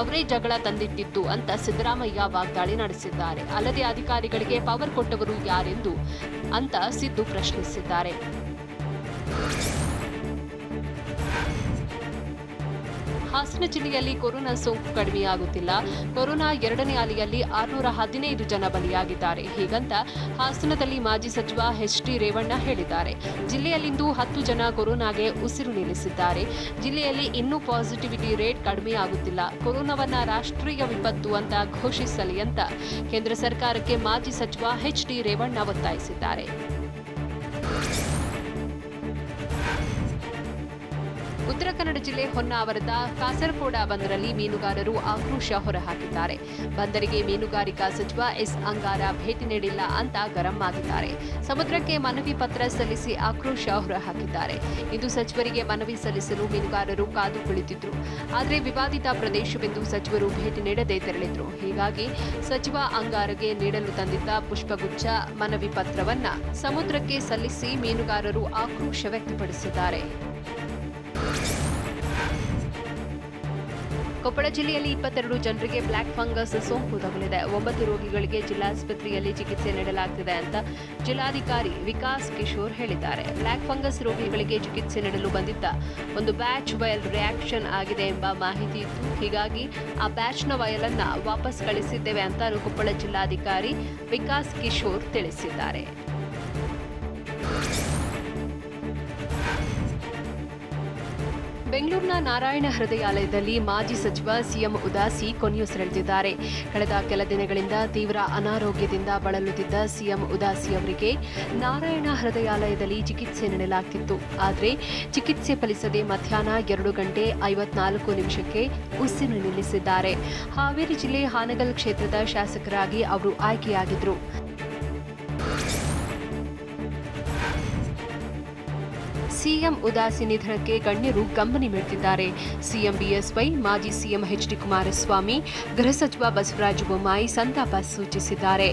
ಅವರೇ ಜಗಳ ತಂದಿಟ್ಟಿತ್ತು ಅಂತ ಸಿದ್ದರಾಮಯ್ಯ ವಾಗ್ದಾಳಿ ನಡೆಸಿದ್ದಾರೆ. ಅಲ್ಲದೆ ಅಧಿಕಾರಿಗಳಿಗೆ ಪವರ್ ಕೊಟ್ಟವರು ಯಾರೆಂದು ಅಂತ ಸಿದ್ದು ಪ್ರಶ್ನಿಸಿದ್ದಾರೆ. ಹಾಸನ ಜಿಲ್ಲೆಯಲ್ಲಿ ಕೊರೋನಾ ಸೋಂಕು ಕಡಿಮೆಯಾಗುತ್ತಿಲ್ಲ. ಕೊರೋನಾ ಎರಡನೇ ಅಲೆಯಲ್ಲಿ 615 ಜನ ಬಲಿಯಾಗಿದ್ದಾರೆ. ಹೀಗಂತ ಹಾಸನದಲ್ಲಿ ಮಾಜಿ ಸಚಿವ ಎಚ್.ಡಿ. ರೇವಣ್ಣ ಹೇಳಿದ್ದಾರೆ. ಜಿಲ್ಲೆಯಲ್ಲಿಂದು 10 ಜನ ಕೊರೋನಾಗೆ ಉಸಿರು ನಿಲ್ಲಿಸಿದ್ದಾರೆ. ಜಿಲ್ಲೆಯಲ್ಲಿ ಇನ್ನೂ ಪಾಸಿಟಿವಿಟಿ ರೇಟ್ ಕಡಿಮೆಯಾಗುತ್ತಿಲ್ಲ. ಕೊರೋನಾವನ್ನ ರಾಷ್ಟ್ರೀಯ ವಿಪತ್ತು ಅಂತ ಘೋಷಿಸಲಿ ಅಂತ ಕೇಂದ್ರ ಸರ್ಕಾರಕ್ಕೆ ಮಾಜಿ ಸಚಿವ ಎಚ್.ಡಿ. ರೇವಣ್ಣ ಒತ್ತಾಯಿಸಿದ್ದಾರೆ. ಉತ್ತರ ಕನ್ನಡ ಜಿಲ್ಲೆ ಹೊನ್ನಾವರದ ಕಾಸರಕೋಡ ಬಂದರಲ್ಲಿ ಮೀನುಗಾರರು ಆಕ್ರೋಶ ಹೊರಹಾಕಿದ್ದಾರೆ. ಬಂದರಿಗೆ ಮೀನುಗಾರಿಕಾ ಸಚಿವ ಎಸ್ ಅಂಗಾರ ಭೇಟಿ ನೀಡಿಲ್ಲ ಅಂತ ಗರಂ ಆಗಿದ್ದಾರೆ. ಸಮುದ್ರಕ್ಕೆ ಮನವಿ ಪತ್ರ ಸಲ್ಲಿಸಿ ಆಕ್ರೋಶ ಹೊರಹಾಕಿದ್ದಾರೆ. ಇಂದು ಸಚಿವರಿಗೆ ಮನವಿ ಸಲ್ಲಿಸಲು ಮೀನುಗಾರರು ಕಾದು ಕುಳಿತಿದ್ರು. ಆದರೆ ವಿವಾದಿತ ಪ್ರದೇಶವೆಂದು ಸಚಿವರು ಭೇಟಿ ನೀಡದೆ ತೆರಳಿದ್ರು. ಹೀಗಾಗಿ ಸಚಿವ ಅಂಗಾರಗೆ ನೀಡಲು ತಂದಿದ್ದ ಪುಷ್ಪಗುಚ್ಛ ಮನವಿ ಪತ್ರವನ್ನ ಸಮುದ್ರಕ್ಕೆ ಸಲ್ಲಿಸಿ ಮೀನುಗಾರರು ಆಕ್ರೋಶ ವ್ಯಕ್ತಪಡಿಸಿದ್ದಾರೆ. ಕೊಪ್ಪಳ ಜಿಲ್ಲೆಯಲ್ಲಿ 22 ಜನರಿಗೆ ಬ್ಲಾಕ್ ಫಂಗಸ್ ಸೋಂಕು ತಗುಲಿದೆ. 9 ರೋಗಿಗಳಿಗೆ ಜಿಲ್ಲಾಸ್ಪತ್ರೆಯಲ್ಲಿ ಚಿಕಿತ್ಸೆ ನೀಡಲಾಗುತ್ತಿದೆ ಅಂತ ಜಿಲ್ಲಾಧಿಕಾರಿ ವಿಕಾಸ್ ಕಿಶೋರ್ ಹೇಳಿದ್ದಾರೆ. ಬ್ಲಾಕ್ ಫಂಗಸ್ ರೋಗಿಗಳಿಗೆ ಚಿಕಿತ್ಸೆ ನೀಡಲು ಬಂದಿದ್ದ ಒಂದು ಬ್ಯಾಚ್ ವೈರಲ್ ರಿಯಾಕ್ಷನ್ ಆಗಿದೆ ಎಂಬ ಮಾಹಿತಿ ಇತ್ತು. ಹೀಗಾಗಿ ಆ ಬ್ಯಾಚ್ನ ವೈರಲ್ ಅನ್ನ ವಾಪಸ್ ಕಳಿಸಿದ್ದೇವೆ ಅಂತ ಕೊಪ್ಪಳ ಜಿಲ್ಲಾಧಿಕಾರಿ ವಿಕಾಸ್ ಕಿಶೋರ್ ತಿಳಿಸಿದ್ದಾರೆ. ಬೆಂಗಳೂರಿನ ನಾರಾಯಣ ಹೃದಯಾಲಯದಲ್ಲಿ ಮಾಜಿ ಸಚಿವ ಸಿಎಂ ಉದಾಸಿ ಕೊನೆಯುಸಿರೆಳೆದಿದ್ದಾರೆ. ಕಳೆದ ಕೆಲ ದಿನಗಳಿಂದ ತೀವ್ರ ಅನಾರೋಗ್ಯದಿಂದ ಬಳಲುತ್ತಿದ್ದ ಸಿಎಂ ಉದಾಸಿ ಅವರಿಗೆ ನಾರಾಯಣ ಹೃದಯಾಲಯದಲ್ಲಿ ಚಿಕಿತ್ಸೆ ನೀಡಲಾಗುತ್ತಿತ್ತು. ಆದರೆ ಚಿಕಿತ್ಸೆ ಫಲಿಸದೆ ಮಧ್ಯಾಹ್ನ 2 ಗಂಟೆ 54 ನಿಮಿಷಕ್ಕೆ ಉಸಿರು ನಿಲ್ಲಿಸಿದ್ದಾರೆ. ಹಾವೇರಿ ಜಿಲ್ಲೆ ಹಾನಗಲ್ ಕ್ಷೇತ್ರದ ಶಾಸಕರಾಗಿ ಅವರು ಆಯ್ಕೆಯಾಗಿದ್ದರು. ಸಿಎಂ ಉದಾಸಿ ನಿಧನಕ್ಕೆ ಗಣ್ಯರು ಕಂಬನಿ ಮಿಡ್ತಿದ್ದಾರೆ. ಸಿಎಂ ಬಿಎಸ್ವೈ, ಮಾಜಿ ಸಿಎಂ ಎಚ್ಡಿ ಕುಮಾರಸ್ವಾಮಿ, ಗೃಹ ಸಚಿವ ಬಸವರಾಜ ಬೊಮ್ಮಾಯಿ ಸಂತಾಪ ಸೂಚಿಸಿದ್ದಾರೆ.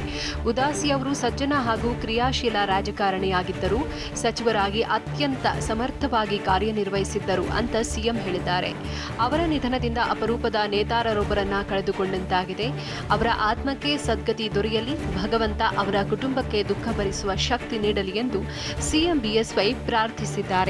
ಉದಾಸಿ ಅವರು ಸಜ್ಜನ ಹಾಗೂ ಕ್ರಿಯಾಶೀಲ ರಾಜಕಾರಣಿಯಾಗಿದ್ದರು. ಸಚಿವರಾಗಿ ಅತ್ಯಂತ ಸಮರ್ಥವಾಗಿ ಕಾರ್ಯನಿರ್ವಹಿಸಿದ್ದರು ಅಂತ ಸಿಎಂ ಹೇಳಿದ್ದಾರೆ. ಅವರ ನಿಧನದಿಂದ ಅಪರೂಪದ ನೇತಾರರೊಬ್ಬರನ್ನ ಕಳೆದುಕೊಂಡಂತಾಗಿದೆ. ಅವರ ಆತ್ಮಕ್ಕೆ ಸದ್ಗತಿ ದೊರೆಯಲಿ, ಭಗವಂತ ಅವರ ಕುಟುಂಬಕ್ಕೆ ದುಃಖ ಭರಿಸುವ ಶಕ್ತಿ ನೀಡಲಿ ಎಂದು ಸಿಎಂ ಬಿಎಸ್ವೈ ಪ್ರಾರ್ಥಿಸಿದ್ದಾರೆ.